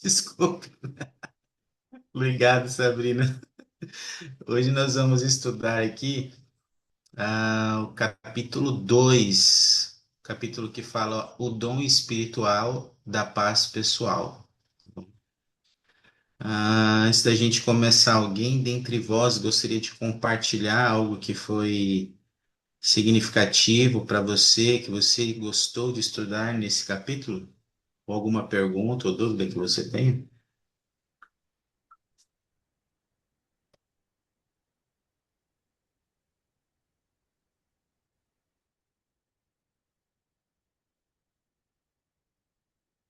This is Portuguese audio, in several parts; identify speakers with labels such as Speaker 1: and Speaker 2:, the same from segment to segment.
Speaker 1: Desculpa. Obrigado, Sabrina. Hoje nós vamos estudar aqui o capítulo 2, capítulo que fala o dom espiritual da paz pessoal. Antes da gente começar, alguém dentre vós gostaria de compartilhar algo que foi significativo para você, que você gostou de estudar nesse capítulo? Ou alguma pergunta ou dúvida que você tenha?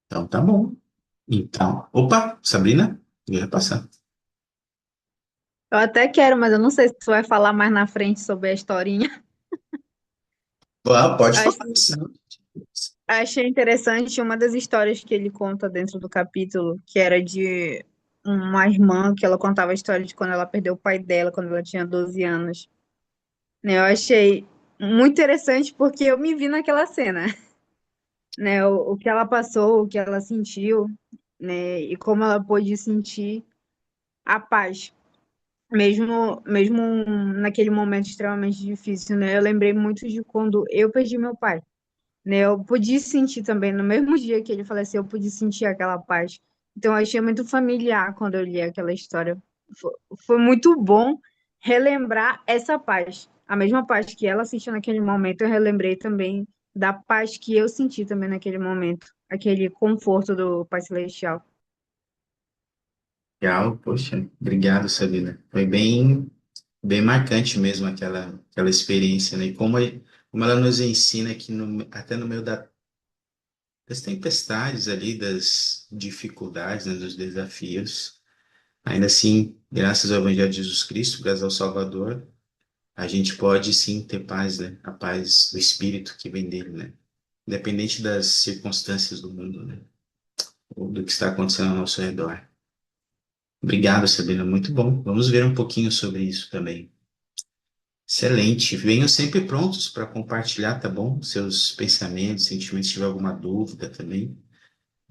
Speaker 1: Então tá bom. Então, opa, Sabrina, eu ia passar.
Speaker 2: Eu até quero, mas eu não sei se tu vai falar mais na frente sobre a historinha.
Speaker 1: Pode falar.
Speaker 2: Achei, achei interessante uma das histórias que ele conta dentro do capítulo, que era de uma irmã que ela contava a história de quando ela perdeu o pai dela, quando ela tinha 12 anos. Né, eu achei muito interessante porque eu me vi naquela cena, né? O que ela passou, o que ela sentiu, né? E como ela pôde sentir a paz. Mesmo naquele momento extremamente difícil, né? Eu lembrei muito de quando eu perdi meu pai, né? Eu pude sentir também, no mesmo dia que ele faleceu, eu pude sentir aquela paz. Então, eu achei muito familiar quando eu li aquela história. Foi muito bom relembrar essa paz. A mesma paz que ela sentiu naquele momento, eu relembrei também da paz que eu senti também naquele momento. Aquele conforto do Pai Celestial.
Speaker 1: Legal, poxa, obrigado, Sabrina. Foi bem marcante mesmo aquela experiência, né? E como ela nos ensina que até no meio das tempestades ali, das dificuldades, né, dos desafios, ainda assim, graças ao Evangelho de Jesus Cristo, graças ao Salvador, a gente pode sim ter paz, né? A paz do Espírito que vem dele, né? Independente das circunstâncias do mundo, né? Ou do que está acontecendo ao nosso redor. Obrigado, Sabrina. Muito bom. Vamos ver um pouquinho sobre isso também. Excelente. Venham sempre prontos para compartilhar, tá bom? Seus pensamentos, sentimentos, se tiver alguma dúvida também.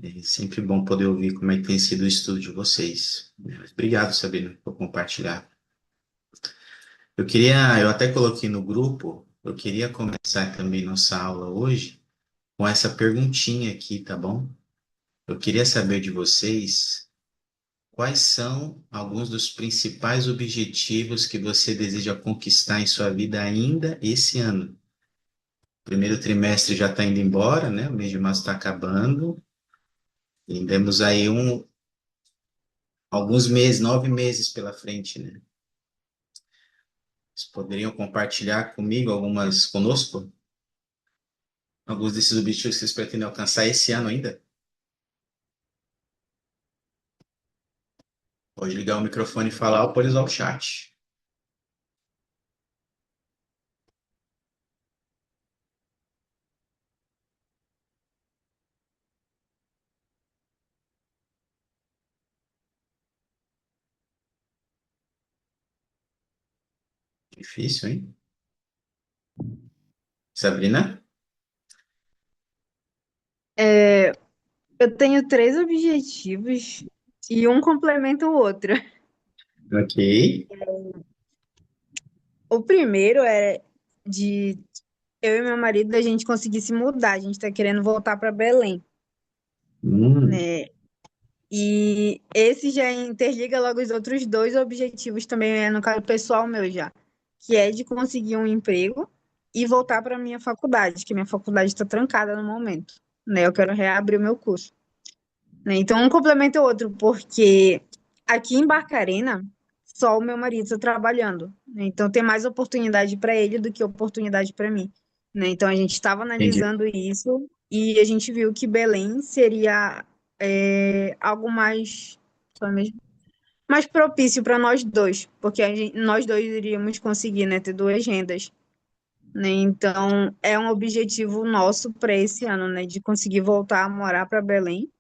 Speaker 1: É sempre bom poder ouvir como é que tem sido o estudo de vocês. Obrigado, Sabrina, por compartilhar. Eu até coloquei no grupo, eu queria começar também nossa aula hoje com essa perguntinha aqui, tá bom? Eu queria saber de vocês. Quais são alguns dos principais objetivos que você deseja conquistar em sua vida ainda esse ano? O primeiro trimestre já está indo embora, né? O mês de março está acabando. E temos aí alguns meses, 9 meses pela frente, né? Vocês poderiam compartilhar conosco, alguns desses objetivos que vocês pretendem alcançar esse ano ainda? Pode ligar o microfone e falar ou pode usar o chat. Difícil, hein? Sabrina?
Speaker 2: Eu tenho três objetivos e um complementa o outro.
Speaker 1: Ok.
Speaker 2: O primeiro é de eu e meu marido a gente conseguir se mudar. A gente tá querendo voltar para Belém,
Speaker 1: Hum,
Speaker 2: né? E esse já interliga logo os outros dois objetivos também, no caso pessoal meu já, que é de conseguir um emprego e voltar para minha faculdade, que minha faculdade está trancada no momento, né? Eu quero reabrir o meu curso, né? Então um complementa o outro, porque aqui em Barcarena só o meu marido está trabalhando, né? Então tem mais oportunidade para ele do que oportunidade para mim, né? Então a gente estava
Speaker 1: entendi.
Speaker 2: analisando isso e a gente viu que Belém seria algo mais, só mesmo, mais propício para nós dois, porque nós dois iríamos conseguir, né, ter duas rendas, né? Então é um objetivo nosso para esse ano, né, de conseguir voltar a morar para Belém,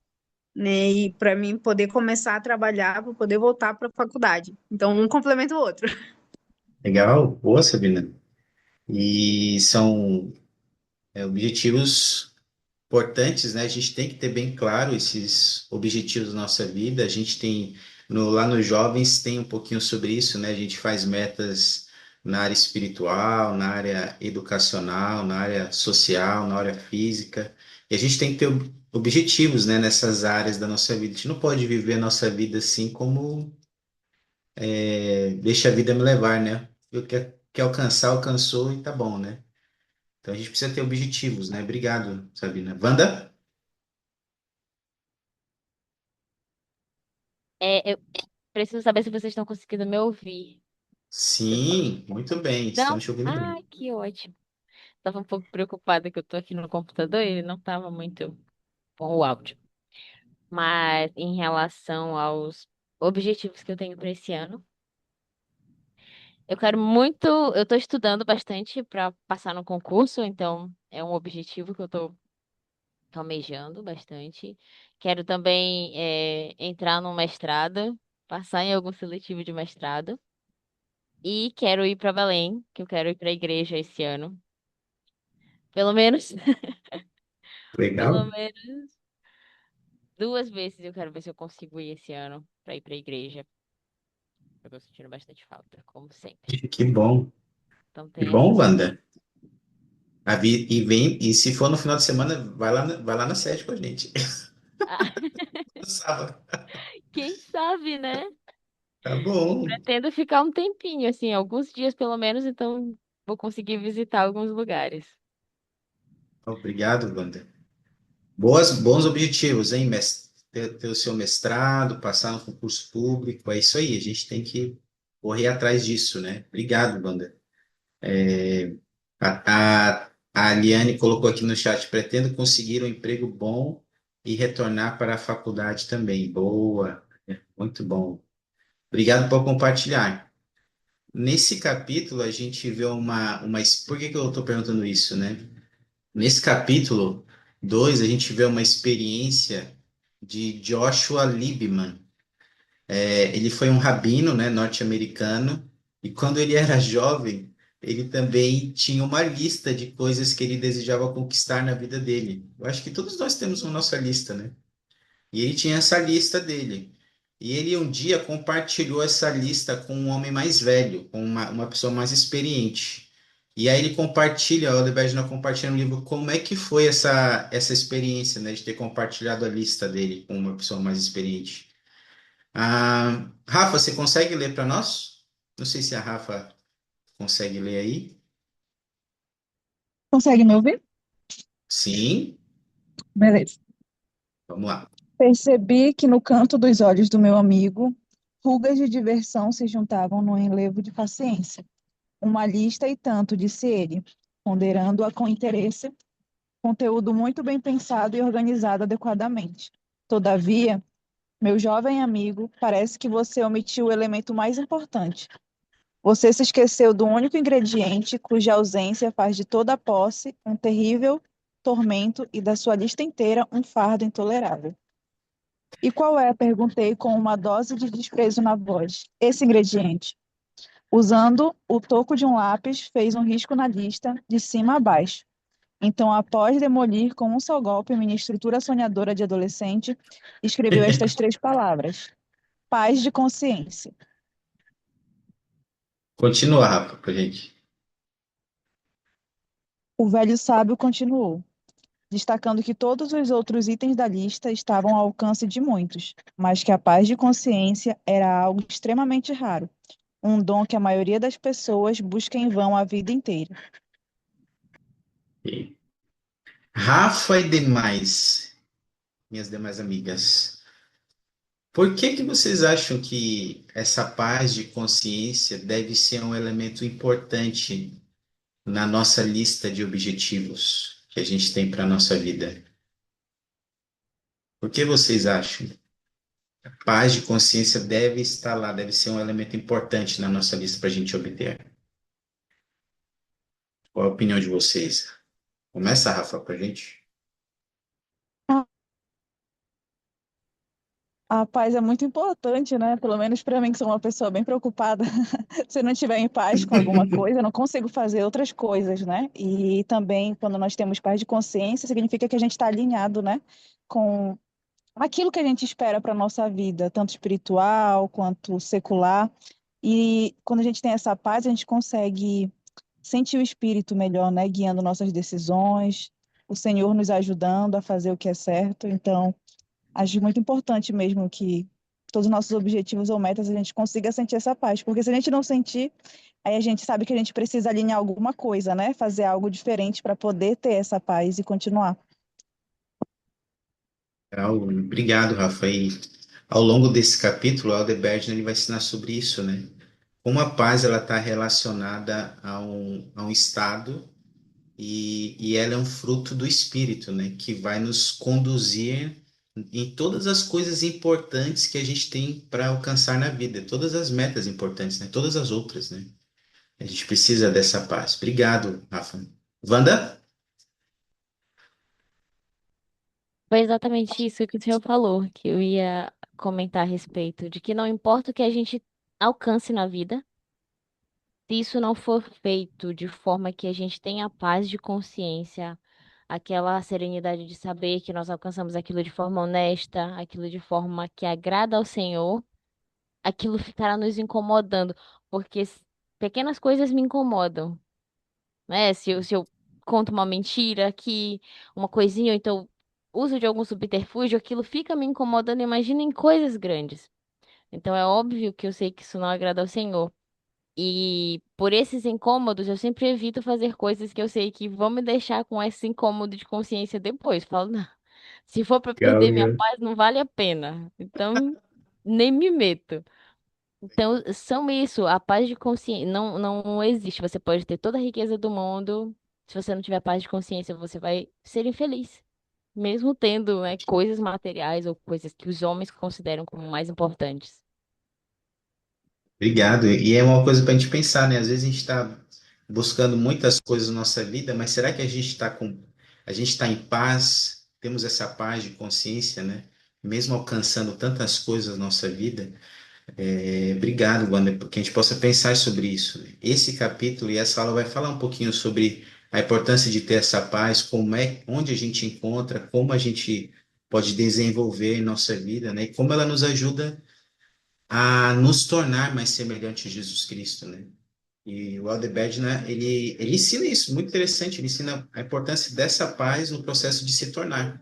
Speaker 2: né, e para mim poder começar a trabalhar para poder voltar para a faculdade. Então um complementa o outro.
Speaker 1: Legal. Boa, Sabrina. E são objetivos. importantes, né? A gente tem que ter bem claro esses objetivos da nossa vida. A gente tem, lá nos jovens, tem um pouquinho sobre isso, né? A gente faz metas na área espiritual, na área educacional, na área social, na área física. E a gente tem que ter objetivos, né, nessas áreas da nossa vida. A gente não pode viver a nossa vida assim como deixa a vida me levar, né? Eu quer alcançar, alcançou e tá bom, né? Então a gente precisa ter objetivos, né? Obrigado, Sabina. Wanda?
Speaker 3: Eu preciso saber se vocês estão conseguindo me ouvir.
Speaker 1: Sim, muito bem.
Speaker 3: Não?
Speaker 1: Estamos te ouvindo
Speaker 3: Ah,
Speaker 1: bem.
Speaker 3: que ótimo. Tava um pouco preocupada que eu tô aqui no computador e ele não tava muito bom o áudio. Mas em relação aos objetivos que eu tenho para esse ano, eu quero muito, eu tô estudando bastante para passar no concurso, então é um objetivo que eu tô almejando bastante. Quero também entrar no mestrado, passar em algum seletivo de mestrado. E quero ir para Belém, que eu quero ir para a igreja esse ano. Pelo menos, pelo
Speaker 1: Legal.
Speaker 3: menos 2 vezes eu quero ver se eu consigo ir esse ano para ir para a igreja. Eu tô sentindo bastante falta, como sempre.
Speaker 1: Que bom.
Speaker 3: Então
Speaker 1: Que
Speaker 3: tem
Speaker 1: bom,
Speaker 3: essas coisas.
Speaker 1: Wanda. E se for no final de semana, vai lá na sede com a gente.
Speaker 3: Ah,
Speaker 1: No sábado.
Speaker 3: quem sabe, né?
Speaker 1: Tá
Speaker 3: Eu
Speaker 1: bom.
Speaker 3: pretendo ficar um tempinho, assim, alguns dias pelo menos, então vou conseguir visitar alguns lugares.
Speaker 1: Obrigado, Wanda. Bons objetivos, hein? Ter o seu mestrado, passar no concurso público, é isso aí. A gente tem que correr atrás disso, né? Obrigado, Wanda. A Liane colocou aqui no chat: pretendo conseguir um emprego bom e retornar para a faculdade também. Boa, muito bom. Obrigado por compartilhar. Nesse capítulo, a gente vê Por que que eu estou perguntando isso, né? Nesse capítulo 2 a gente vê uma experiência de Joshua Liebman. Ele foi um rabino, né, norte-americano, e quando ele era jovem, ele também tinha uma lista de coisas que ele desejava conquistar na vida dele. Eu acho que todos nós temos uma nossa lista, né? E ele tinha essa lista dele. E ele um dia compartilhou essa lista com um homem mais velho, com uma pessoa mais experiente. E aí ele compartilha, o Oliver Gina compartilha no livro como é que foi essa experiência, né, de ter compartilhado a lista dele com uma pessoa mais experiente. Rafa, você consegue ler para nós? Não sei se a Rafa consegue ler aí.
Speaker 4: Consegue me ouvir?
Speaker 1: Sim,
Speaker 4: Beleza.
Speaker 1: vamos lá.
Speaker 4: Percebi que no canto dos olhos do meu amigo, rugas de diversão se juntavam no enlevo de paciência. Uma lista e tanto, disse ele, ponderando-a com interesse, conteúdo muito bem pensado e organizado adequadamente. Todavia, meu jovem amigo, parece que você omitiu o elemento mais importante. Você se esqueceu do único ingrediente cuja ausência faz de toda a posse um terrível tormento e da sua lista inteira um fardo intolerável. E qual é? Perguntei com uma dose de desprezo na voz. Esse ingrediente. Usando o toco de um lápis, fez um risco na lista, de cima a baixo. Então, após demolir com um só golpe minha estrutura sonhadora de adolescente, escreveu estas 3 palavras: paz de consciência.
Speaker 1: Continua, Rafa, pra gente.
Speaker 4: O velho sábio continuou, destacando que todos os outros itens da lista estavam ao alcance de muitos, mas que a paz de consciência era algo extremamente raro, um dom que a maioria das pessoas busca em vão a vida inteira.
Speaker 1: Rafa e demais, minhas demais amigas. Por que que vocês acham que essa paz de consciência deve ser um elemento importante na nossa lista de objetivos que a gente tem para a nossa vida? Por que vocês acham? Paz de consciência deve estar lá, deve ser um elemento importante na nossa lista para a gente obter. Qual a opinião de vocês? Começa, Rafa, para a gente.
Speaker 4: A paz é muito importante, né? Pelo menos para mim, que sou uma pessoa bem preocupada. Se eu não estiver em paz com alguma coisa, eu não consigo fazer outras coisas, né? E também, quando nós temos paz de consciência, significa que a gente está alinhado, né? Com aquilo que a gente espera para a nossa vida, tanto espiritual quanto secular. E quando a gente tem essa paz, a gente consegue sentir o espírito melhor, né? Guiando nossas decisões, o Senhor nos ajudando a fazer o que é certo. Então, acho muito importante mesmo que todos os nossos objetivos ou metas a gente consiga sentir essa paz, porque se a gente não sentir, aí a gente sabe que a gente precisa alinhar alguma coisa, né? Fazer algo diferente para poder ter essa paz e continuar.
Speaker 1: Obrigado, Rafa. E ao longo desse capítulo, o Aldebert ele vai ensinar sobre isso, né? Como a paz ela está relacionada a um estado e ela é um fruto do Espírito, né? Que vai nos conduzir em todas as coisas importantes que a gente tem para alcançar na vida, todas as metas importantes, né? Todas as outras, né? A gente precisa dessa paz. Obrigado, Rafa. Wanda?
Speaker 3: Foi exatamente isso que o senhor falou, que eu ia comentar a respeito, de que não importa o que a gente alcance na vida, se isso não for feito de forma que a gente tenha paz de consciência, aquela serenidade de saber que nós alcançamos aquilo de forma honesta, aquilo de forma que agrada ao Senhor, aquilo ficará nos incomodando, porque pequenas coisas me incomodam, né? Se eu conto uma mentira aqui, uma coisinha, ou então uso de algum subterfúgio, aquilo fica me incomodando, imagina em coisas grandes. Então é óbvio que eu sei que isso não agrada ao Senhor. E por esses incômodos, eu sempre evito fazer coisas que eu sei que vão me deixar com esse incômodo de consciência depois. Falo, não, se for para
Speaker 1: Legal,
Speaker 3: perder minha
Speaker 1: legal.
Speaker 3: paz, não vale a pena. Então, nem me meto. Então, são isso, a paz de consciência não existe. Você pode ter toda a riqueza do mundo, se você não tiver paz de consciência, você vai ser infeliz. Mesmo tendo, né, coisas materiais ou coisas que os homens consideram como mais importantes.
Speaker 1: Obrigado. E é uma coisa para a gente pensar, né? Às vezes a gente está buscando muitas coisas na nossa vida, mas será que a gente está em paz? Temos essa paz de consciência, né? Mesmo alcançando tantas coisas na nossa vida. Obrigado, Wanda, que a gente possa pensar sobre isso, né? Esse capítulo e essa aula vai falar um pouquinho sobre a importância de ter essa paz, onde a gente encontra, como a gente pode desenvolver em nossa vida, né? E como ela nos ajuda a nos tornar mais semelhante a Jesus Cristo, né? E o Aldebert, né, ele ensina isso, muito interessante, ele ensina a importância dessa paz no processo de se tornar.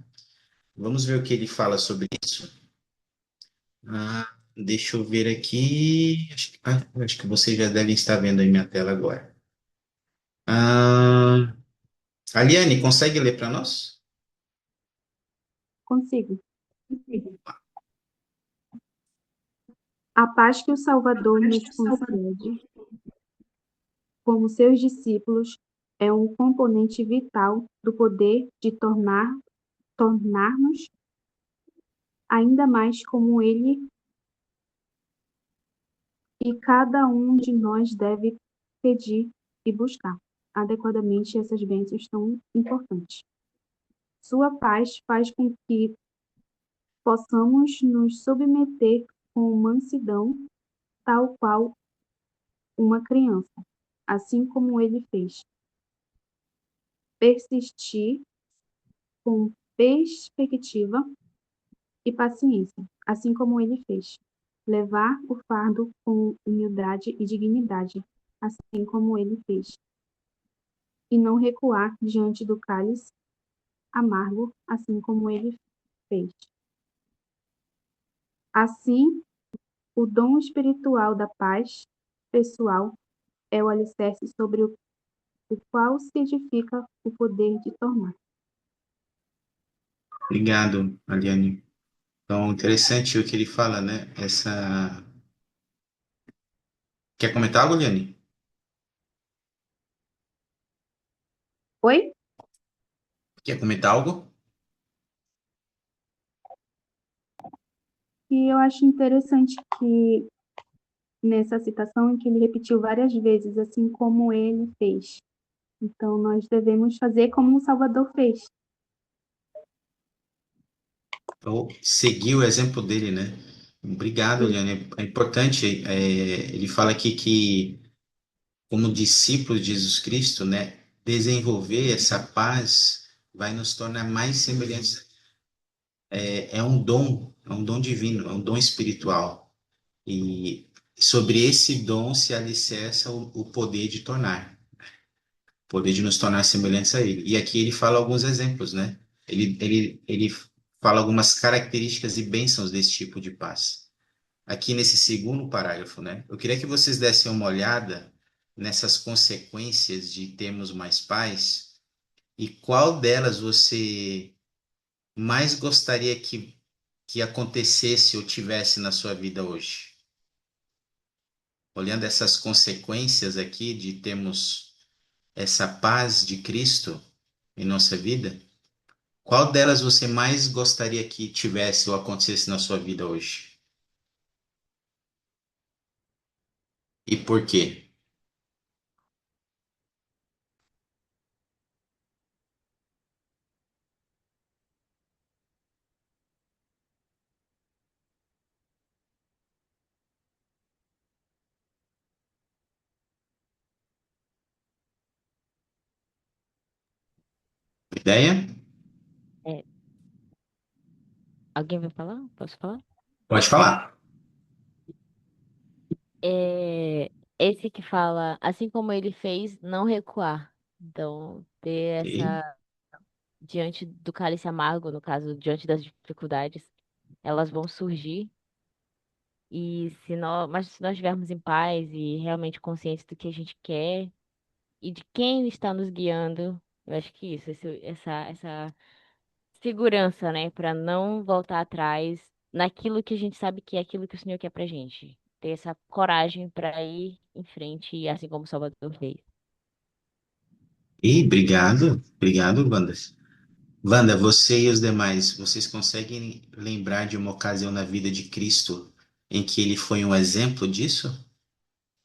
Speaker 1: Vamos ver o que ele fala sobre isso. Deixa eu ver aqui. Acho que vocês já devem estar vendo aí minha tela agora. Ah, Aliane, consegue ler para nós?
Speaker 5: Consigo. A paz que o Salvador nos concede, como seus discípulos, é um componente vital do poder de tornar-nos ainda mais como Ele, e cada um de nós deve pedir e buscar adequadamente essas bênçãos tão importantes. Sua paz faz com que possamos nos submeter com mansidão, tal qual uma criança, assim como ele fez. Persistir com perspectiva e paciência, assim como ele fez. Levar o fardo com humildade e dignidade, assim como ele fez. E não recuar diante do cálice amargo, assim como ele fez. Assim, o dom espiritual da paz pessoal é o alicerce sobre o qual se edifica o poder de tornar.
Speaker 1: Obrigado, Aliane. Então, interessante o que ele fala, né? Quer comentar algo, Aliane?
Speaker 5: Oi?
Speaker 1: Quer comentar algo?
Speaker 5: E eu acho interessante que nessa citação em que ele repetiu várias vezes, assim como ele fez. Então, nós devemos fazer como o Salvador fez.
Speaker 1: ou seguir o exemplo dele, né? Obrigado, Eliane. É importante, ele fala aqui que, como discípulos de Jesus Cristo, né, desenvolver essa paz vai nos tornar mais semelhantes. É um dom divino, é um dom espiritual. E sobre esse dom se alicerça o poder de tornar, o poder de nos tornar semelhantes a ele. E aqui ele fala alguns exemplos, né? Ele fala algumas características e bênçãos desse tipo de paz. Aqui nesse segundo parágrafo, né? Eu queria que vocês dessem uma olhada nessas consequências de termos mais paz e qual delas você mais gostaria que acontecesse ou tivesse na sua vida hoje. Olhando essas consequências aqui de termos essa paz de Cristo em nossa vida, qual delas você mais gostaria que tivesse ou acontecesse na sua vida hoje? E por quê? Ideia?
Speaker 3: É, alguém vai falar? Posso falar?
Speaker 1: Pode falar.
Speaker 3: É, esse que fala, assim como ele fez, não recuar. Então, ter
Speaker 1: Ok.
Speaker 3: essa, diante do cálice amargo, no caso, diante das dificuldades, elas vão surgir. Mas se nós estivermos em paz e realmente conscientes do que a gente quer e de quem está nos guiando, eu acho que essa segurança, né, para não voltar atrás naquilo que a gente sabe que é aquilo que o Senhor quer pra gente. Ter essa coragem para ir em frente, assim como o Salvador fez.
Speaker 1: E obrigado, Wanda. Wanda, você e os demais, vocês conseguem lembrar de uma ocasião na vida de Cristo em que ele foi um exemplo disso?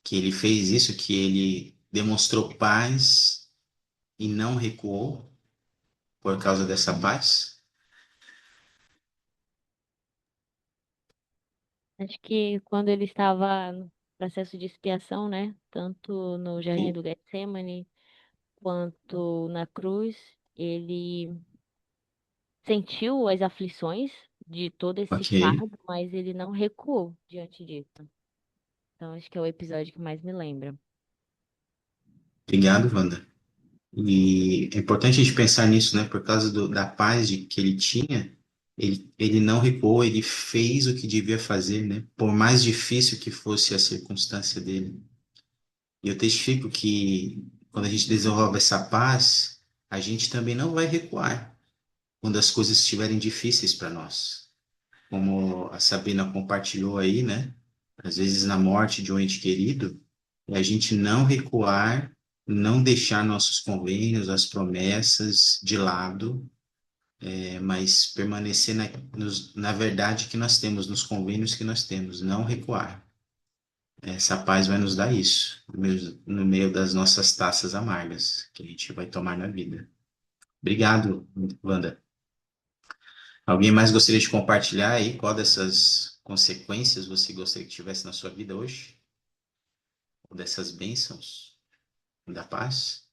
Speaker 1: Que ele fez isso, que ele demonstrou paz e não recuou por causa dessa paz?
Speaker 3: Acho que quando ele estava no processo de expiação, né, tanto no Jardim
Speaker 1: Ok,
Speaker 3: do Getsemane quanto na cruz, ele sentiu as aflições de todo esse
Speaker 1: ok.
Speaker 3: fardo, mas ele não recuou diante disso. Então, acho que é o episódio que mais me lembra.
Speaker 1: Obrigado, Wanda. E é importante a gente pensar nisso, né? Por causa da paz que ele tinha, ele não recuou, ele fez o que devia fazer, né? Por mais difícil que fosse a circunstância dele. E eu testifico que quando a gente desenvolve essa paz, a gente também não vai recuar quando as coisas estiverem difíceis para nós. Como a Sabina compartilhou aí, né? Às vezes na morte de um ente querido, é a gente não recuar, não deixar nossos convênios, as promessas de lado, mas permanecer na verdade que nós temos, nos convênios que nós temos, não recuar. Essa paz vai nos dar isso, no meio das nossas taças amargas que a gente vai tomar na vida. Obrigado, Wanda. Alguém mais gostaria de compartilhar aí qual dessas consequências você gostaria que tivesse na sua vida hoje? Ou dessas bênçãos da paz?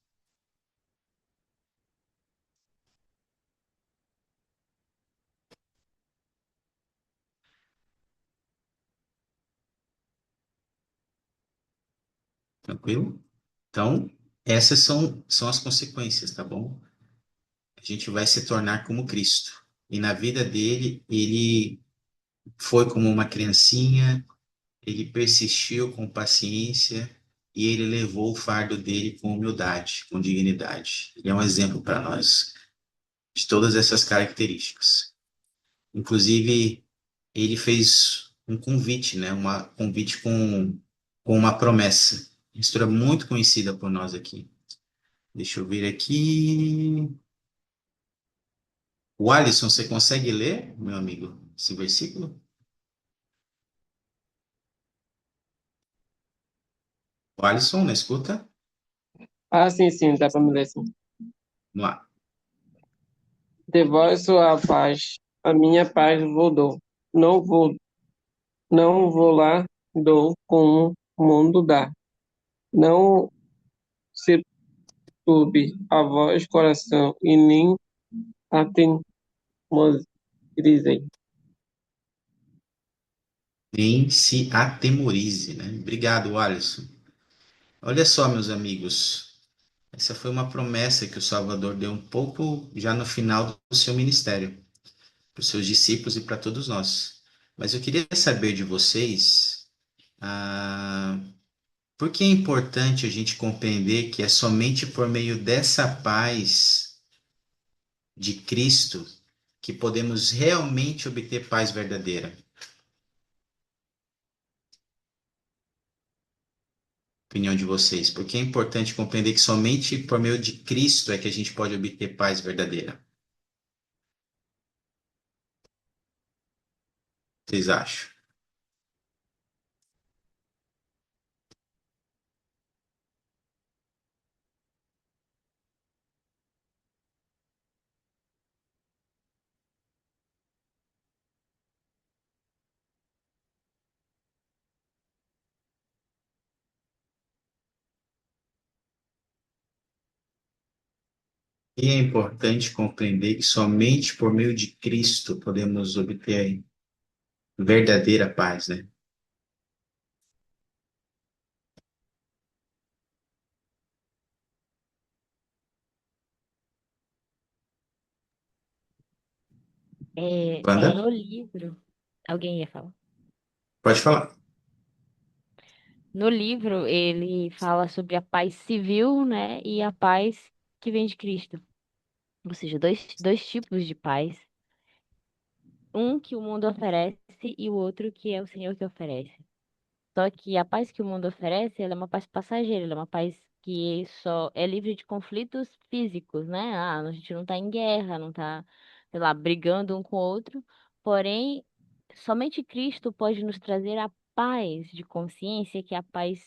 Speaker 1: Tranquilo? Então, essas são as consequências, tá bom? A gente vai se tornar como Cristo. E na vida dele, ele foi como uma criancinha, ele persistiu com paciência e ele levou o fardo dele com humildade, com dignidade. Ele é um exemplo para nós de todas essas características. Inclusive, ele fez um convite, né? Um convite com uma promessa. Uma história muito conhecida por nós aqui. Deixa eu ver aqui. O Alisson, você consegue ler, meu amigo, esse versículo? O Alisson, na escuta?
Speaker 6: Ah, sim, sim, dá para me ler sim.
Speaker 1: Vamos lá.
Speaker 6: Dê voz sua paz a minha paz vou dou. Não vou, não vou lá, dou como o mundo dá. Não se turbe a voz, coração, e nem atemorizem.
Speaker 1: Nem se atemorize, né? Obrigado, Alisson. Olha só, meus amigos, essa foi uma promessa que o Salvador deu um pouco já no final do seu ministério, para os seus discípulos e para todos nós. Mas eu queria saber de vocês, ah, por que é importante a gente compreender que é somente por meio dessa paz de Cristo que podemos realmente obter paz verdadeira? Opinião de vocês, porque é importante compreender que somente por meio de Cristo é que a gente pode obter paz verdadeira. Vocês acham? E é importante compreender que somente por meio de Cristo podemos obter verdadeira paz, né?
Speaker 3: No
Speaker 1: Wanda,
Speaker 3: livro, alguém ia falar.
Speaker 1: pode falar.
Speaker 3: No livro, ele fala sobre a paz civil, né, e a paz que vem de Cristo. Ou seja, dois tipos de paz. Um que o mundo oferece e o outro que é o Senhor que oferece. Só que a paz que o mundo oferece, ela é uma paz passageira, ela é uma paz que só é livre de conflitos físicos, né? Ah, a gente não tá em guerra, não tá, sei lá, brigando um com o outro. Porém, somente Cristo pode nos trazer a paz de consciência, que é a paz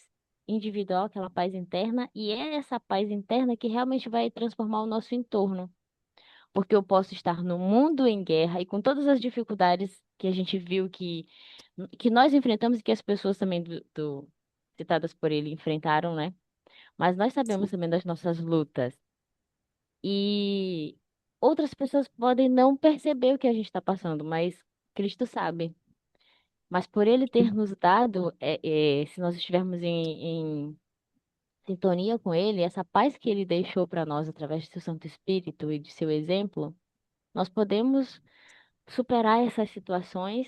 Speaker 3: individual, aquela paz interna, e é essa paz interna que realmente vai transformar o nosso entorno. Porque eu posso estar no mundo em guerra e com todas as dificuldades que a gente viu que nós enfrentamos e que as pessoas também citadas por ele enfrentaram, né? Mas nós sabemos também das nossas lutas. E outras pessoas podem não perceber o que a gente está passando, mas Cristo sabe. Mas por ele ter nos dado, se nós estivermos em sintonia com ele, essa paz que ele deixou para nós através do seu Santo Espírito e de seu exemplo, nós podemos superar essas situações,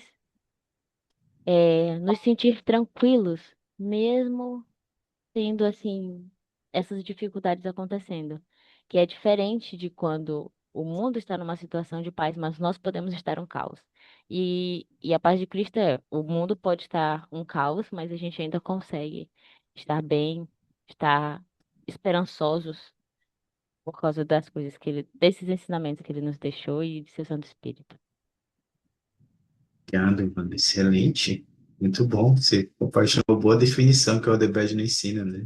Speaker 3: nos sentir tranquilos, mesmo tendo assim essas dificuldades acontecendo, que é diferente de quando o mundo está numa situação de paz, mas nós podemos estar um caos. E a paz de Cristo é, o mundo pode estar um caos, mas a gente ainda consegue estar bem, estar esperançosos por causa das coisas desses ensinamentos que ele nos deixou e de seu Santo Espírito.
Speaker 1: Obrigado, Wanda. Excelente. Muito bom. Você compartilhou boa definição que o Aldebrecht não ensina, né?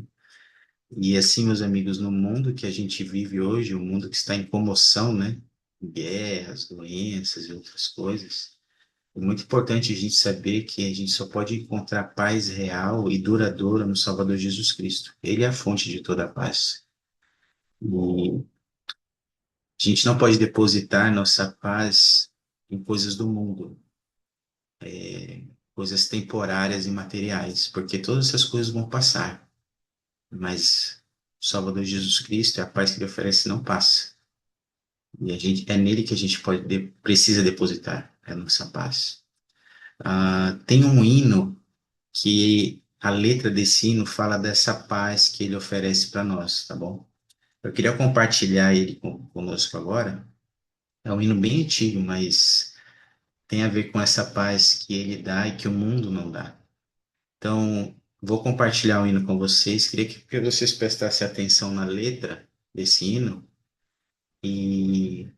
Speaker 1: E assim, meus amigos, no mundo que a gente vive hoje, um mundo que está em comoção, né? Guerras, doenças e outras coisas, é muito importante a gente saber que a gente só pode encontrar paz real e duradoura no Salvador Jesus Cristo. Ele é a fonte de toda a paz. E a gente não pode depositar nossa paz em coisas do mundo, coisas temporárias e materiais, porque todas essas coisas vão passar, mas o Salvador Jesus Cristo, a paz que ele oferece, não passa. E é nele que a gente precisa depositar a nossa paz. Tem um hino que a letra desse hino fala dessa paz que ele oferece para nós, tá bom? Eu queria compartilhar ele conosco agora. É um hino bem antigo, mas tem a ver com essa paz que ele dá e que o mundo não dá. Então, vou compartilhar o hino com vocês. Queria que vocês prestassem atenção na letra desse hino e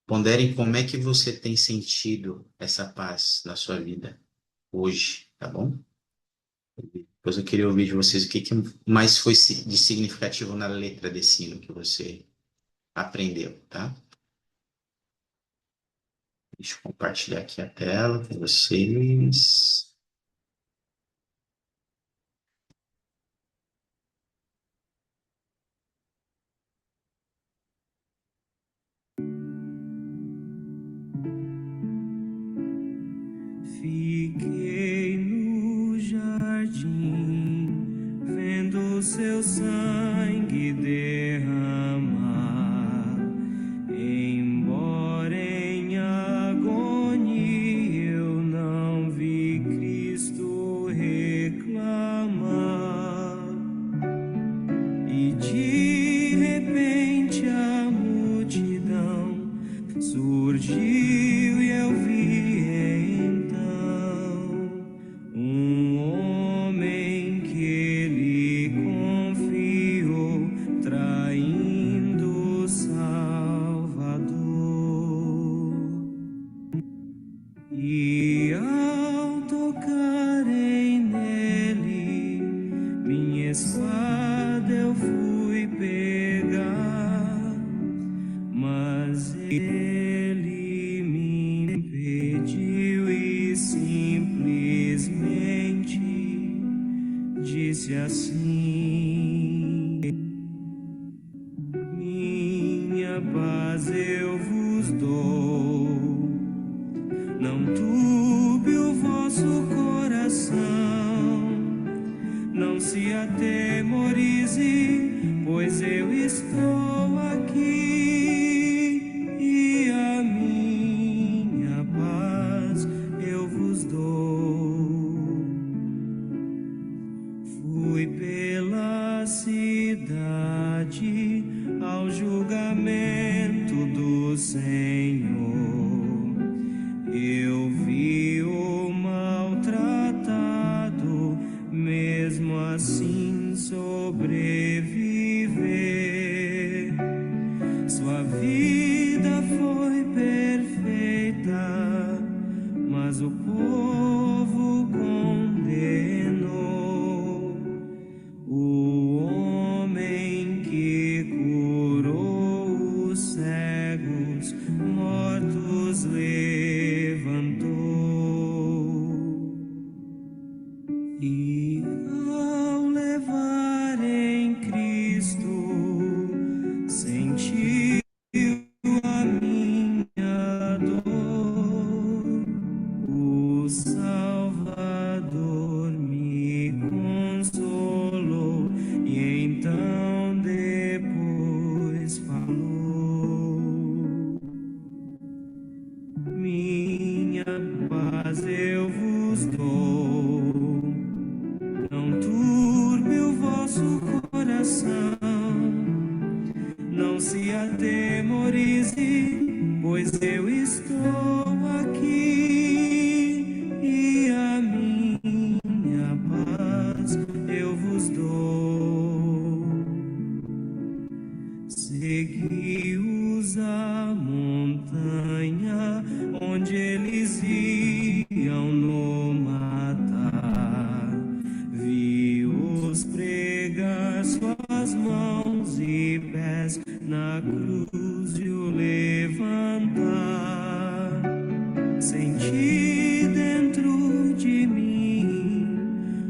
Speaker 1: ponderem como é que você tem sentido essa paz na sua vida hoje, tá bom? Depois eu queria ouvir de vocês o que mais foi de significativo na letra desse hino que você aprendeu, tá? Deixa eu compartilhar aqui a tela com vocês.
Speaker 7: Fiquei no jardim, vendo seu sangue derramar. Embora em agonia eu não vi Cristo reclamar. E de repente a multidão surgiu e eu vi então um homem que ele confiou, traindo o Salvador. E ao tocarem nele, minha espada eu fui pegar, mas ele me impediu e simplesmente disse assim: minha paz eu vos dou, não turbe o vosso coração, não se atemorize, pois eu estou aqui, e a minha paz eu vos dou. Fui pela cidade ao julgamento do Senhor. Eu vi o maltratado, mesmo assim sobreviver. Sua vida foi perfeita, mas o povo condenou. O homem que curou os cegos, mortos levantou. E ao levarem Cristo, sentiu a minha dor. O Salvador me consolou e então depois falou: minha paz eu vos dou, não turbe o vosso coração, não se atemorize, pois eu estou aqui, e a minha paz eu vos dou. Segui-os à montanha onde eles iam no matar. Vi-os pregar suas mãos e pés na cruz e o levantar. Senti dentro de mim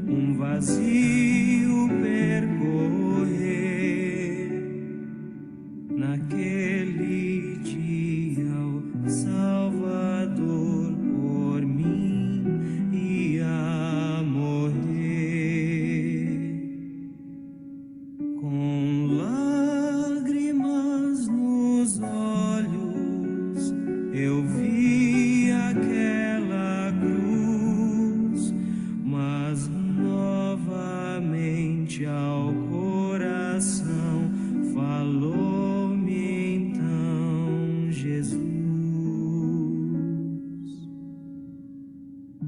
Speaker 7: um vazio percorrer. Naquele dia o Salvador por mim ia morrer. Com lágrimas nos olhos eu vi aquela cruz, mas novamente ao coração falou-me então Jesus: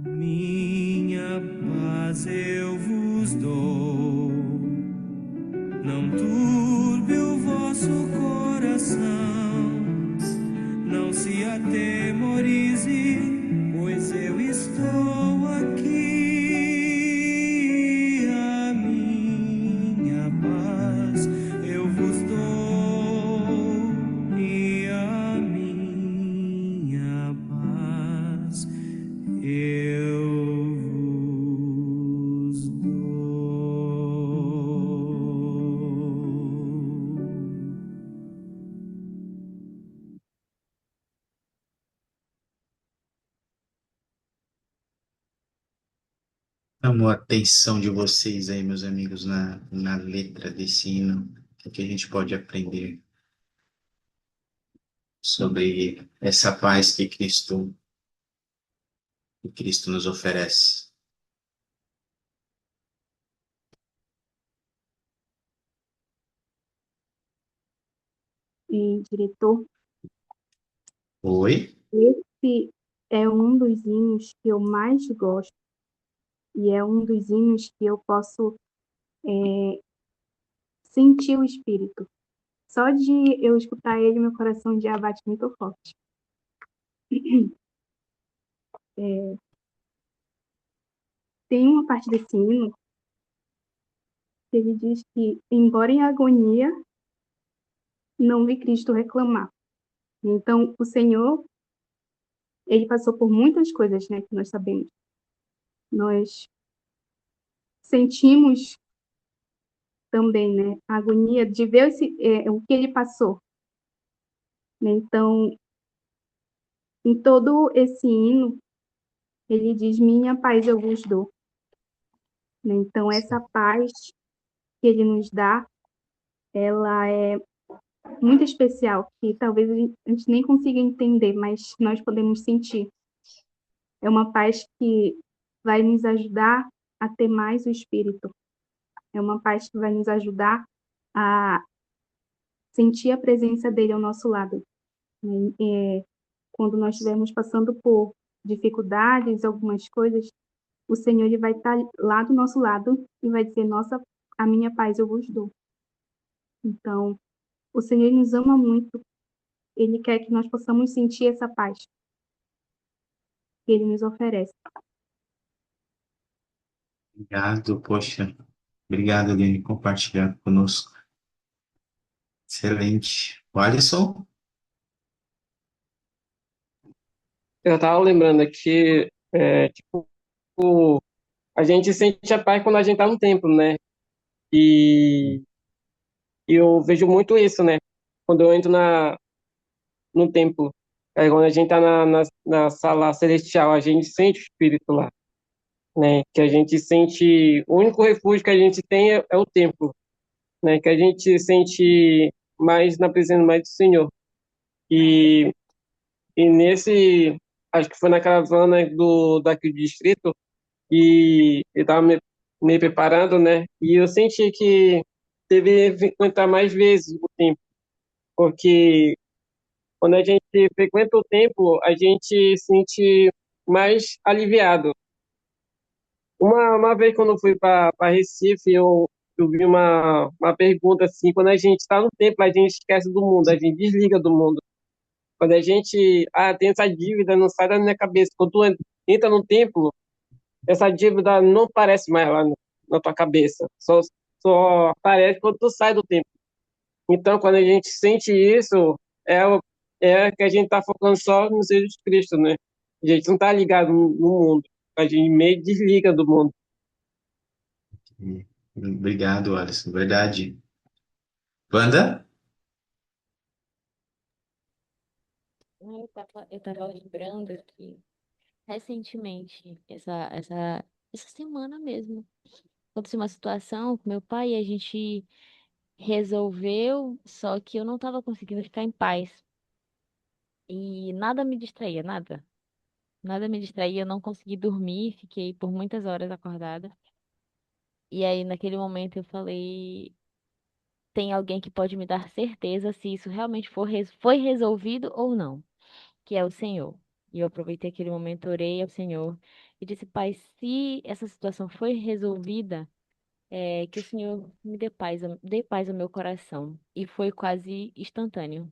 Speaker 7: minha paz eu vos dou, não turbe o vosso coração, não se atemorize, pois eu estou aqui, a minha paz eu vos dou, e a minha paz
Speaker 1: Chamou a atenção de vocês aí, meus amigos, na letra desse hino? O que a gente pode aprender sobre essa paz que Cristo nos oferece?
Speaker 5: E, diretor,
Speaker 1: Oi?
Speaker 5: esse é um dos hinos que eu mais gosto e é um dos hinos que eu posso sentir o espírito. Só de eu escutar ele, meu coração já bate muito forte. É, tem uma parte desse hino que ele diz que, embora em agonia, não vi Cristo reclamar. Então, o Senhor, ele passou por muitas coisas, né, que nós sabemos. Nós sentimos também, né, a agonia de ver o que ele passou. Né? Então, em todo esse hino, ele diz: Minha paz eu vos dou. Né? Então, essa paz que ele nos dá, ela é muito especial, que talvez a gente nem consiga entender, mas nós podemos sentir. É uma paz que vai nos ajudar a ter mais o Espírito. É uma paz que vai nos ajudar a sentir a presença dele ao nosso lado. Né? Quando nós estivermos passando por dificuldades, algumas coisas, o Senhor ele vai estar lá do nosso lado e vai dizer: Nossa, a minha paz eu vos dou. Então, o Senhor nos ama muito. Ele quer que nós possamos sentir essa paz que ele nos oferece.
Speaker 1: Obrigado, poxa. Obrigado, Aline, por compartilhar conosco. Excelente. O Alisson?
Speaker 6: Eu tava lembrando aqui, tipo, a gente sente a paz quando a gente tá no templo, né? E eu vejo muito isso, né? Quando eu entro no templo, quando a gente tá na sala celestial, a gente sente o Espírito lá, né? Que a gente sente, o único refúgio que a gente tem é o templo, né? Que a gente sente mais na presença mais do Senhor. E, e nesse, acho que foi na caravana daqui do distrito, e eu estava me preparando, né? E eu senti que deveria frequentar mais vezes o templo, porque quando a gente frequenta o templo, a gente se sente mais aliviado. Uma vez quando eu fui para Recife, eu vi uma pergunta assim, quando a gente está no templo, a gente esquece do mundo, a gente desliga do mundo. Quando a gente tem essa dívida, não sai da minha cabeça. Quando tu entra no templo, essa dívida não aparece mais lá na tua cabeça. Só aparece quando tu sai do templo. Então, quando a gente sente isso, é, é que a gente está focando só no Jesus Cristo, né? A gente não está ligado no mundo. A gente meio desliga do mundo.
Speaker 1: Obrigado, Alisson. Verdade. Wanda?
Speaker 3: Eu tava lembrando que recentemente, essa semana mesmo, aconteceu uma situação com meu pai e a gente resolveu, só que eu não tava conseguindo ficar em paz. E nada me distraía, nada. Nada me distraía, eu não consegui dormir, fiquei por muitas horas acordada. E aí, naquele momento, eu falei: tem alguém que pode me dar certeza se isso realmente foi resolvido ou não, que é o Senhor. E eu aproveitei aquele momento, orei ao Senhor e disse: Pai, se essa situação foi resolvida, que o Senhor me dê paz ao meu coração. E foi quase instantâneo.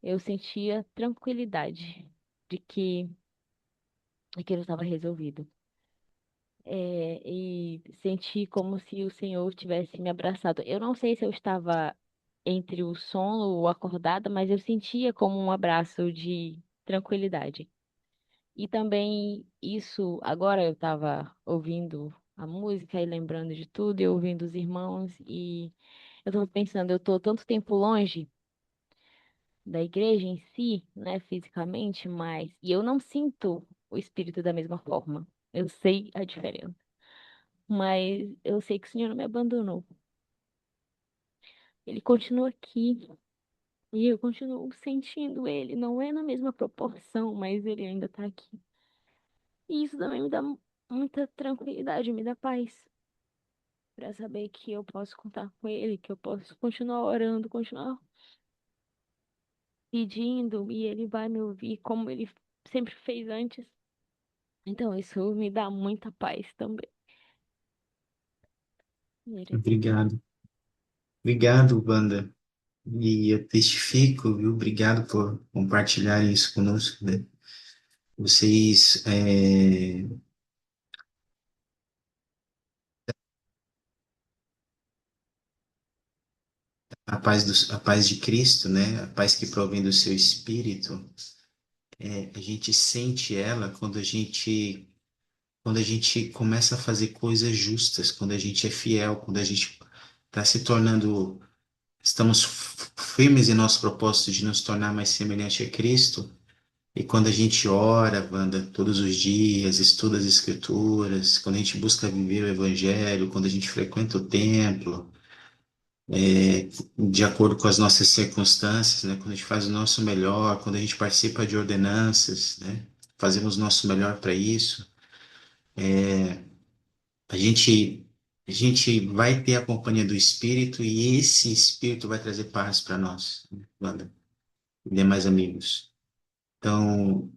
Speaker 3: Eu sentia tranquilidade de que aquilo estava resolvido. E senti como se o Senhor tivesse me abraçado. Eu não sei se eu estava entre o sono ou acordada, mas eu sentia como um abraço de tranquilidade. E também isso, agora eu estava ouvindo a música e lembrando de tudo, e ouvindo os irmãos, e eu estava pensando, eu estou tanto tempo longe da igreja em si, né, fisicamente, mas e eu não sinto o espírito da mesma forma. Eu sei a diferença. Mas eu sei que o Senhor não me abandonou. Ele continua aqui. E eu continuo sentindo ele. Não é na mesma proporção, mas ele ainda tá aqui. E isso também me dá muita tranquilidade, me dá paz. Pra saber que eu posso contar com ele, que eu posso continuar orando, continuar pedindo, e ele vai me ouvir como ele sempre fez antes. Então, isso me dá muita paz também.
Speaker 1: Obrigado. Obrigado, Wanda. E eu testifico, viu? Obrigado por compartilhar isso conosco, né? Vocês, a paz de Cristo, né? A paz que provém do seu Espírito, a gente sente ela quando a gente começa a fazer coisas justas, quando a gente é fiel, quando a gente está se tornando, estamos firmes em nosso propósito de nos tornar mais semelhante a Cristo. E quando a gente ora, Wanda, todos os dias, estuda as Escrituras, quando a gente busca viver o Evangelho, quando a gente frequenta o templo, de acordo com as nossas circunstâncias, né? Quando a gente faz o nosso melhor, quando a gente participa de ordenanças, né? Fazemos o nosso melhor para isso. A gente, a gente vai ter a companhia do Espírito e esse Espírito vai trazer paz para nós, né, Wanda, e demais amigos. Então,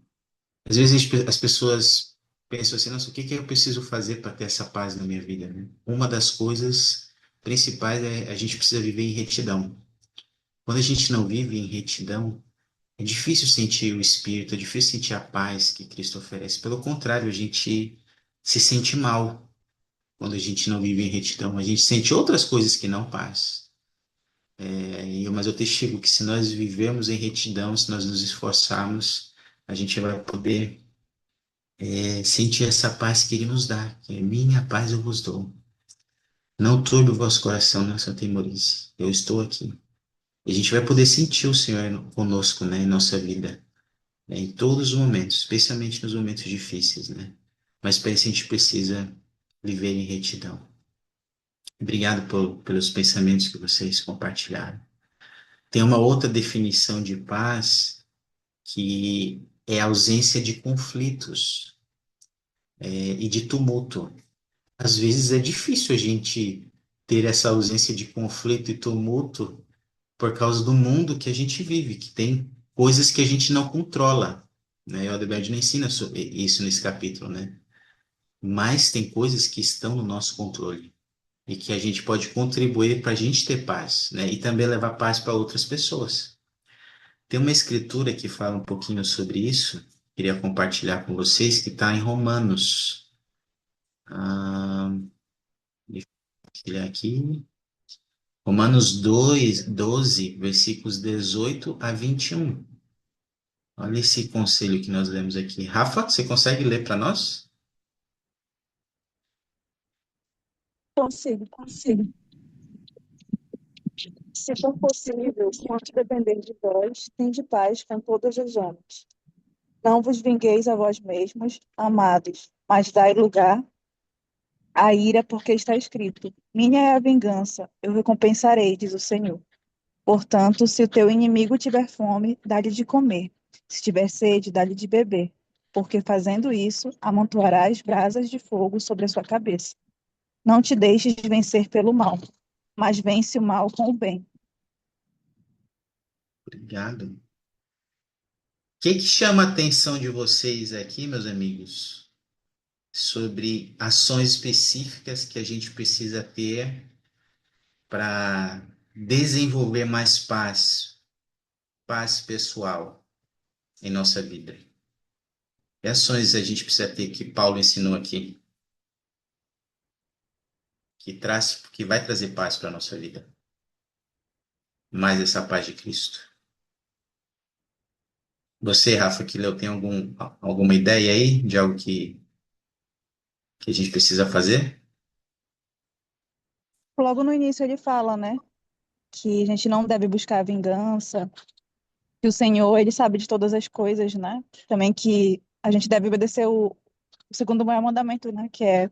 Speaker 1: às vezes as pessoas pensam assim, nossa, o que que eu preciso fazer para ter essa paz na minha vida, né? Uma das coisas principais é a gente precisa viver em retidão. Quando a gente não vive em retidão, é difícil sentir o Espírito, é difícil sentir a paz que Cristo oferece. Pelo contrário, a gente se sente mal quando a gente não vive em retidão. A gente sente outras coisas que não paz. Mas eu testigo que se nós vivermos em retidão, se nós nos esforçarmos, a gente vai poder sentir essa paz que Ele nos dá, que é minha paz eu vos dou. Não turbe o vosso coração, não se atemorize. Eu estou aqui. E a gente vai poder sentir o Senhor conosco, né, em nossa vida, né, em todos os momentos, especialmente nos momentos difíceis, né? Mas para isso a gente precisa viver em retidão. Obrigado pelos pensamentos que vocês compartilharam. Tem uma outra definição de paz que é a ausência de conflitos, e de tumulto. Às vezes é difícil a gente ter essa ausência de conflito e tumulto por causa do mundo que a gente vive, que tem coisas que a gente não controla, né? E o Adalberto não ensina sobre isso nesse capítulo, né? Mas tem coisas que estão no nosso controle e que a gente pode contribuir para a gente ter paz, né? E também levar paz para outras pessoas. Tem uma escritura que fala um pouquinho sobre isso, queria compartilhar com vocês, que está em Romanos. Ah, deixa eu compartilhar aqui. Romanos 2, 12, versículos 18 a 21. Olha esse conselho que nós lemos aqui. Rafa, você consegue ler para nós?
Speaker 4: Consigo, consigo. Se for possível, quanto depender de vós, tende paz com todas as homens. Não vos vingueis a vós mesmos, amados, mas dai lugar à ira, porque está escrito: minha é a vingança, eu recompensarei, diz o Senhor. Portanto, se o teu inimigo tiver fome, dá-lhe de comer. Se tiver sede, dá-lhe de beber. Porque fazendo isso, amontoarás brasas de fogo sobre a sua cabeça. Não te deixes vencer pelo mal, mas vence o mal com o bem.
Speaker 1: Obrigado. O que chama a atenção de vocês aqui, meus amigos, sobre ações específicas que a gente precisa ter para desenvolver mais paz, paz pessoal em nossa vida? Que ações a gente precisa ter que Paulo ensinou aqui, que vai trazer paz para a nossa vida? Mais essa paz de Cristo. Você, Rafa, que leu, tem alguma ideia aí de algo que a gente precisa fazer?
Speaker 4: Logo no início ele fala, né, que a gente não deve buscar vingança, que o Senhor, ele sabe de todas as coisas, né? Também que a gente deve obedecer o segundo maior mandamento, né? Que é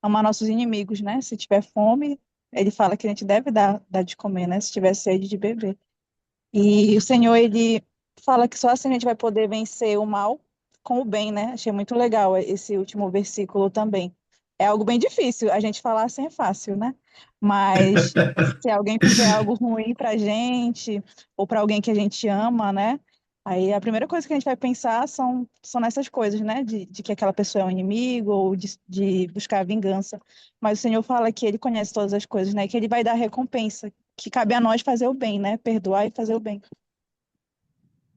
Speaker 4: amar nossos inimigos, né? Se tiver fome, ele fala que a gente deve dar de comer, né? Se tiver sede, de beber. E o Senhor, ele fala que só assim a gente vai poder vencer o mal com o bem, né? Achei muito legal esse último versículo também. É algo bem difícil, a gente falar assim é fácil, né? Mas se alguém fizer algo ruim pra gente, ou para alguém que a gente ama, né? Aí a primeira coisa que a gente vai pensar são nessas coisas, né? De que aquela pessoa é um inimigo, ou de buscar vingança. Mas o Senhor fala que ele conhece todas as coisas, né? Que ele vai dar recompensa, que cabe a nós fazer o bem, né? Perdoar e fazer o bem.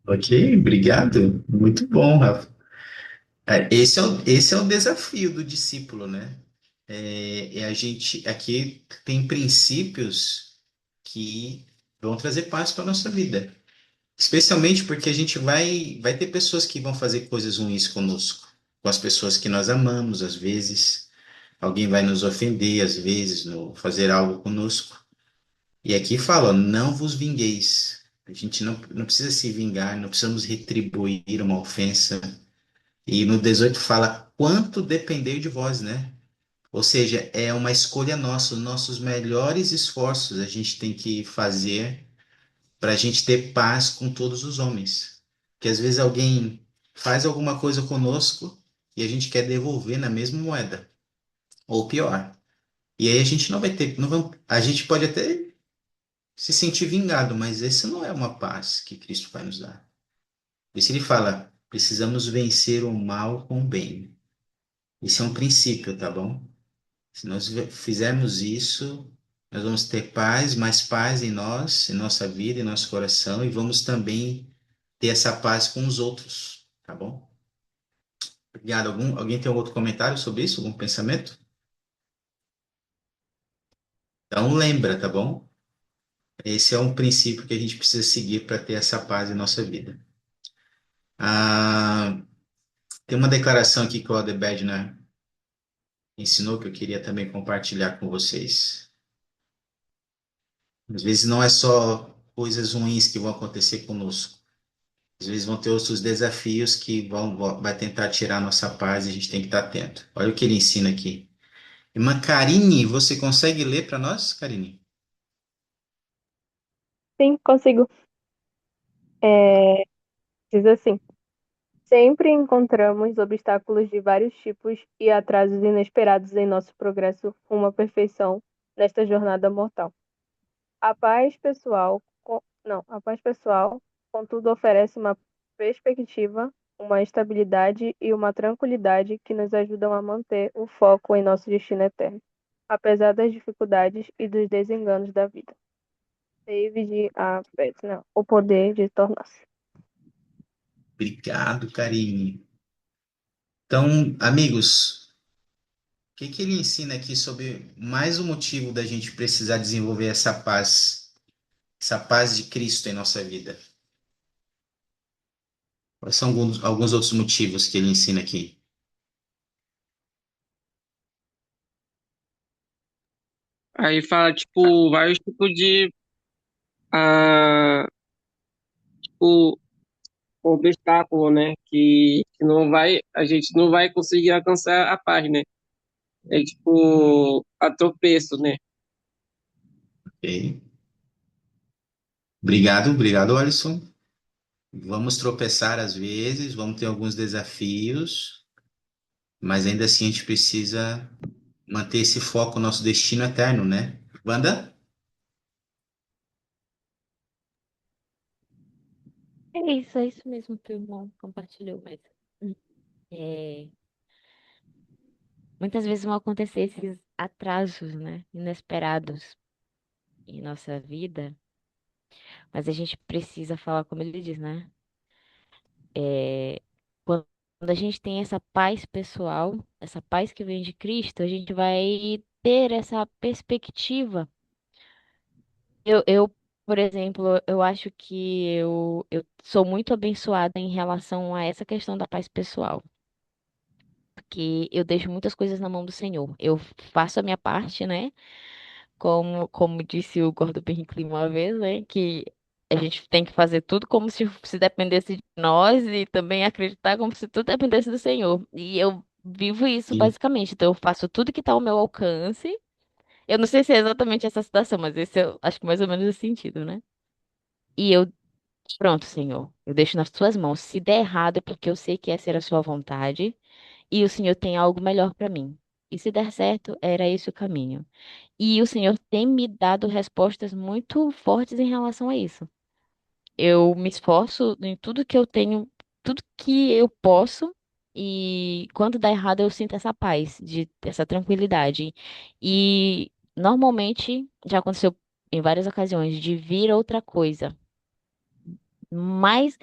Speaker 1: Ok, obrigado. Muito bom, Rafa. Esse é o desafio do discípulo, né? A gente aqui tem princípios que vão trazer paz para a nossa vida. Especialmente porque a gente vai ter pessoas que vão fazer coisas ruins conosco, com as pessoas que nós amamos, às vezes. Alguém vai nos ofender, às vezes, no fazer algo conosco. E aqui fala, ó, não vos vingueis. A gente não precisa se vingar, não precisamos retribuir uma ofensa. E no 18 fala, quanto depender de vós, né? Ou seja, é uma escolha nossa, os nossos melhores esforços a gente tem que fazer para a gente ter paz com todos os homens. Que às vezes alguém faz alguma coisa conosco e a gente quer devolver na mesma moeda, ou pior. E aí a gente não vai ter, não vamos, a gente pode até se sentir vingado, mas essa não é uma paz que Cristo vai nos dar. Por isso ele fala, precisamos vencer o mal com o bem. Esse é um princípio, tá bom? Se nós fizermos isso, nós vamos ter paz, mais paz em nós, em nossa vida, em nosso coração, e vamos também ter essa paz com os outros, tá bom? Obrigado. Alguém tem algum outro comentário sobre isso? Algum pensamento? Então lembra, tá bom? Esse é um princípio que a gente precisa seguir para ter essa paz em nossa vida. Ah, tem uma declaração aqui que o Adebedna ensinou que eu queria também compartilhar com vocês. Às vezes não é só coisas ruins que vão acontecer conosco. Às vezes vão ter outros desafios que vai tentar tirar a nossa paz e a gente tem que estar atento. Olha o que ele ensina aqui. Irmã Karine, você consegue ler para nós, Karine?
Speaker 8: Sim, consigo. É, diz assim: sempre encontramos obstáculos de vários tipos e atrasos inesperados em nosso progresso rumo à perfeição nesta jornada mortal. A paz pessoal, a paz pessoal, contudo, oferece uma perspectiva, uma estabilidade e uma tranquilidade que nos ajudam a manter o foco em nosso destino eterno, apesar das dificuldades e dos desenganos da vida. David A. Bednar, O Poder de Tornar-se.
Speaker 1: Obrigado, Karine. Então, amigos, o que que ele ensina aqui sobre mais um motivo da gente precisar desenvolver essa paz de Cristo em nossa vida? Quais são alguns outros motivos que ele ensina aqui?
Speaker 6: Aí fala, tipo, vários tipos de ah, tipo, obstáculo, né? Que não vai, a gente não vai conseguir alcançar a paz, né? É tipo, a tropeço, né?
Speaker 1: Ok. Obrigado, Alisson. Vamos tropeçar às vezes, vamos ter alguns desafios, mas ainda assim a gente precisa manter esse foco no nosso destino eterno, né? Wanda?
Speaker 3: É isso mesmo que o irmão compartilhou, mas é, muitas vezes vão acontecer esses atrasos, né, inesperados em nossa vida, mas a gente precisa falar como ele diz, né? É, quando a gente tem essa paz pessoal, essa paz que vem de Cristo, a gente vai ter essa perspectiva. Eu, por exemplo, eu acho que eu sou muito abençoada em relação a essa questão da paz pessoal. Porque eu deixo muitas coisas na mão do Senhor. Eu faço a minha parte, né? Como disse o Gordon Henrique uma vez, né? Que a gente tem que fazer tudo como se dependesse de nós e também acreditar como se tudo dependesse do Senhor. E eu vivo isso
Speaker 1: E,
Speaker 3: basicamente. Então, eu faço tudo que está ao meu alcance. Eu não sei se é exatamente essa situação, mas esse eu acho que mais ou menos o sentido, né? E eu, pronto, Senhor, eu deixo nas tuas mãos. Se der errado, é porque eu sei que essa era a sua vontade e o Senhor tem algo melhor para mim. E se der certo, era esse o caminho. E o Senhor tem me dado respostas muito fortes em relação a isso. Eu me esforço em tudo que eu tenho, tudo que eu posso, e quando dá errado eu sinto essa paz, essa tranquilidade. E normalmente já aconteceu em várias ocasiões de vir outra coisa mais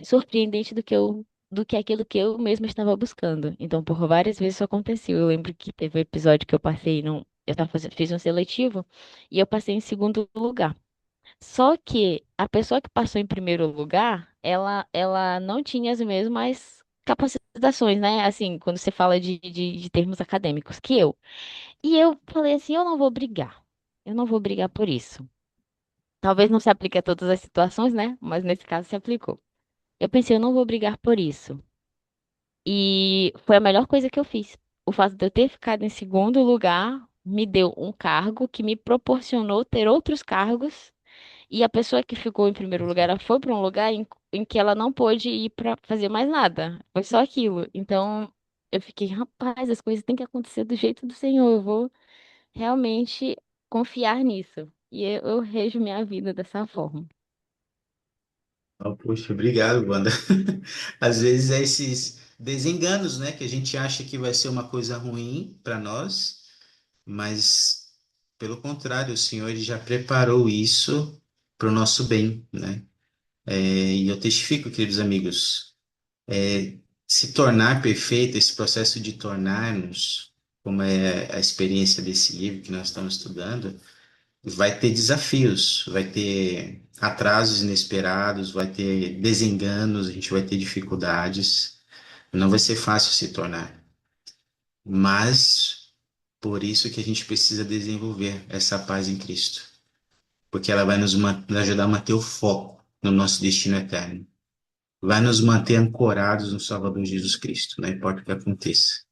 Speaker 3: surpreendente do que aquilo que eu mesma estava buscando. Então, por várias vezes isso aconteceu. Eu lembro que teve um episódio que eu passei eu tava fiz um seletivo e eu passei em segundo lugar. Só que a pessoa que passou em primeiro lugar, ela não tinha as mesmas capacitações, né? Assim, quando você fala de termos acadêmicos, que eu. E eu falei assim, eu não vou brigar. Eu não vou brigar por isso. Talvez não se aplique a todas as situações, né? Mas nesse caso se aplicou. Eu pensei, eu não vou brigar por isso. E foi a melhor coisa que eu fiz. O fato de eu ter ficado em segundo lugar me deu um cargo que me proporcionou ter outros cargos. E a pessoa que ficou em primeiro lugar, ela foi para um lugar em que ela não pôde ir para fazer mais nada. Foi só aquilo. Então, eu fiquei, rapaz, as coisas têm que acontecer do jeito do Senhor. Eu vou realmente confiar nisso. E eu rejo minha vida dessa forma.
Speaker 1: poxa, obrigado, Wanda. Às vezes é esses desenganos, né, que a gente acha que vai ser uma coisa ruim para nós, mas pelo contrário, o Senhor ele já preparou isso para o nosso bem, né? E eu testifico, queridos amigos, se tornar perfeito, esse processo de tornarmos, como é a experiência desse livro que nós estamos estudando, vai ter desafios, vai ter atrasos inesperados, vai ter desenganos, a gente vai ter dificuldades. Não vai ser fácil se tornar, mas por isso que a gente precisa desenvolver essa paz em Cristo, porque ela vai nos ajudar a manter o foco no nosso destino eterno. Vai nos manter ancorados no Salvador Jesus Cristo, não importa o que aconteça.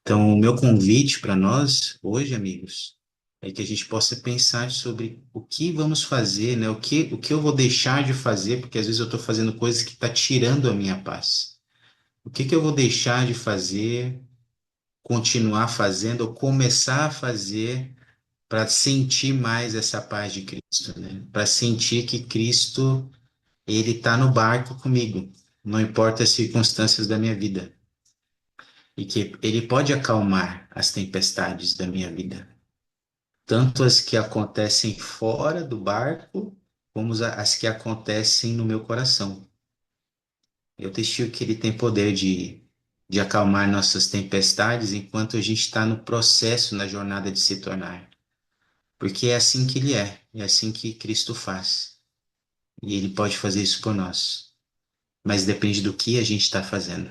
Speaker 1: Então, o meu convite para nós hoje, amigos, é que a gente possa pensar sobre o que vamos fazer, né? O que eu vou deixar de fazer, porque às vezes eu estou fazendo coisas que estão tirando a minha paz. O que eu vou deixar de fazer, continuar fazendo ou começar a fazer para sentir mais essa paz de Cristo, né? Para sentir que Cristo, ele está no barco comigo, não importa as circunstâncias da minha vida, e que ele pode acalmar as tempestades da minha vida, tanto as que acontecem fora do barco, como as que acontecem no meu coração. Eu testigo que ele tem poder de acalmar nossas tempestades enquanto a gente está no processo, na jornada de se tornar. Porque é assim que ele é assim que Cristo faz. E ele pode fazer isso por nós. Mas depende do que a gente está fazendo.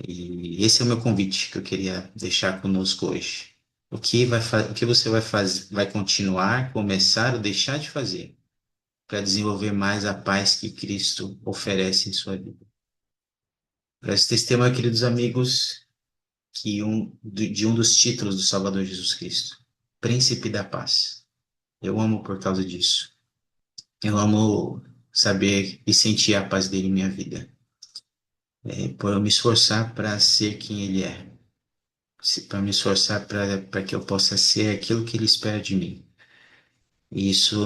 Speaker 1: E esse é o meu convite que eu queria deixar conosco hoje. O que você vai fazer, vai continuar, começar ou deixar de fazer para desenvolver mais a paz que Cristo oferece em sua vida? Preste testemunho, queridos amigos, que de um dos títulos do Salvador Jesus Cristo, Príncipe da Paz. Eu amo por causa disso. Eu amo saber e sentir a paz dele em minha vida. Por eu me esforçar para ser quem ele é. Para me esforçar para que eu possa ser aquilo que ele espera de mim. E isso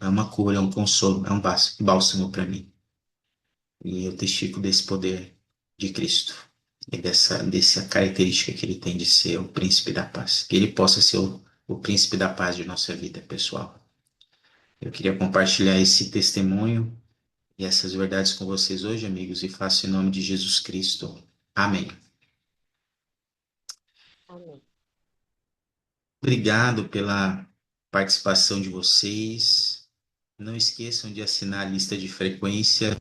Speaker 1: é uma cura, é um consolo, é um bálsamo para mim. E eu testifico desse poder de Cristo e dessa característica que ele tem de ser o príncipe da paz. Que ele possa ser o príncipe da paz de nossa vida, pessoal. Eu queria compartilhar esse testemunho e essas verdades com vocês hoje, amigos, e faço em nome de Jesus Cristo. Amém.
Speaker 3: Amém.
Speaker 1: Obrigado pela participação de vocês. Não esqueçam de assinar a lista de frequência